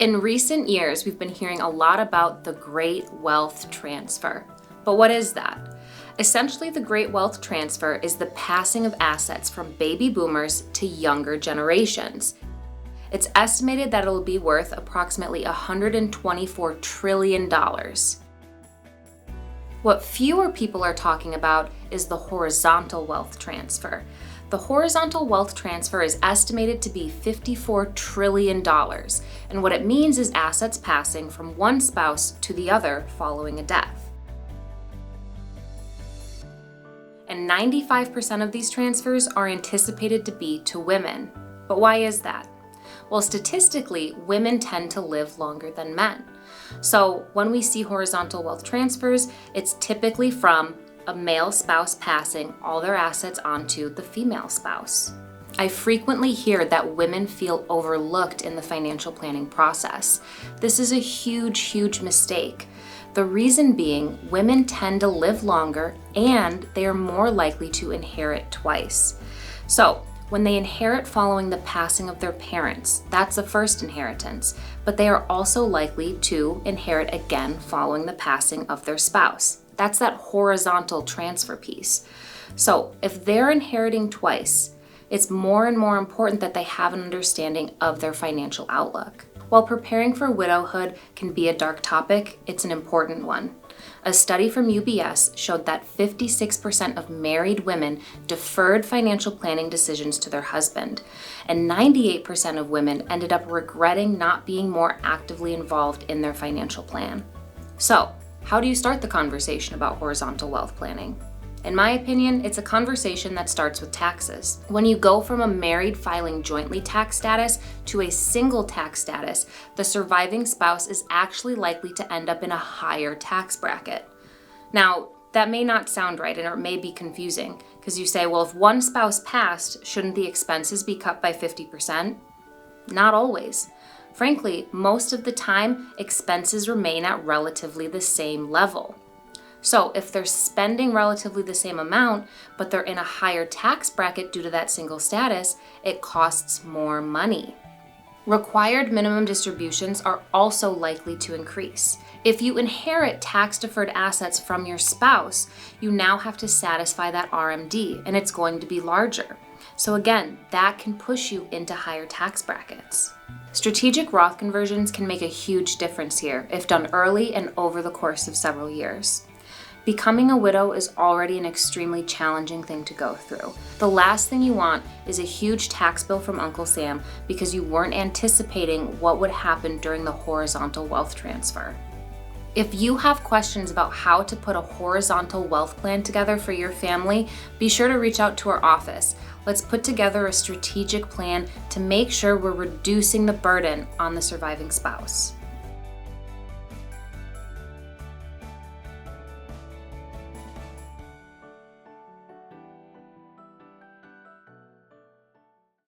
In recent years, we've been hearing a lot about the Great Wealth Transfer. But what is that? Essentially, the Great Wealth Transfer is the passing of assets from baby boomers to younger generations. It's estimated that it'll be worth approximately $124 trillion. What fewer people are talking about is the horizontal wealth transfer. The horizontal wealth transfer is estimated to be $54 trillion, and what it means is assets passing from one spouse to the other following a death. And 95% of these transfers are anticipated to be to women. But why is that? Well, statistically, women tend to live longer than men. So when we see horizontal wealth transfers, it's typically from a male spouse passing all their assets onto the female spouse. I frequently hear that women feel overlooked in the financial planning process. This is a huge mistake. The reason being, women tend to live longer and they are more likely to inherit twice. So when they inherit following the passing of their parents, that's the first inheritance, but they are also likely to inherit again following the passing of their spouse. That's that horizontal transfer piece. So if they're inheriting twice, it's more and more important that they have an understanding of their financial outlook. While preparing for widowhood can be a dark topic, it's an important one. A study from UBS showed that 56% of married women deferred financial planning decisions to their husband, and 98% of women ended up regretting not being more actively involved in their financial plan. So, how do you start the conversation about horizontal wealth planning? In my opinion, it's a conversation that starts with taxes. When you go from a married filing jointly tax status to a single tax status, the surviving spouse is actually likely to end up in a higher tax bracket. Now, that may not sound right and it may be confusing because you say, well, if one spouse passed, shouldn't the expenses be cut by 50%? Not always. Frankly, most of the time, expenses remain at relatively the same level. So if they're spending relatively the same amount, but they're in a higher tax bracket due to that single status, it costs more money. Required minimum distributions are also likely to increase. If you inherit tax-deferred assets from your spouse, you now have to satisfy that RMD, and it's going to be larger. So again, that can push you into higher tax brackets. Strategic Roth conversions can make a huge difference here if done early and over the course of several years. Becoming a widow is already an extremely challenging thing to go through. The last thing you want is a huge tax bill from Uncle Sam because you weren't anticipating what would happen during the horizontal wealth transfer. If you have questions about how to put a horizontal wealth plan together for your family, be sure to reach out to our office. Let's put together a strategic plan to make sure we're reducing the burden on the surviving spouse.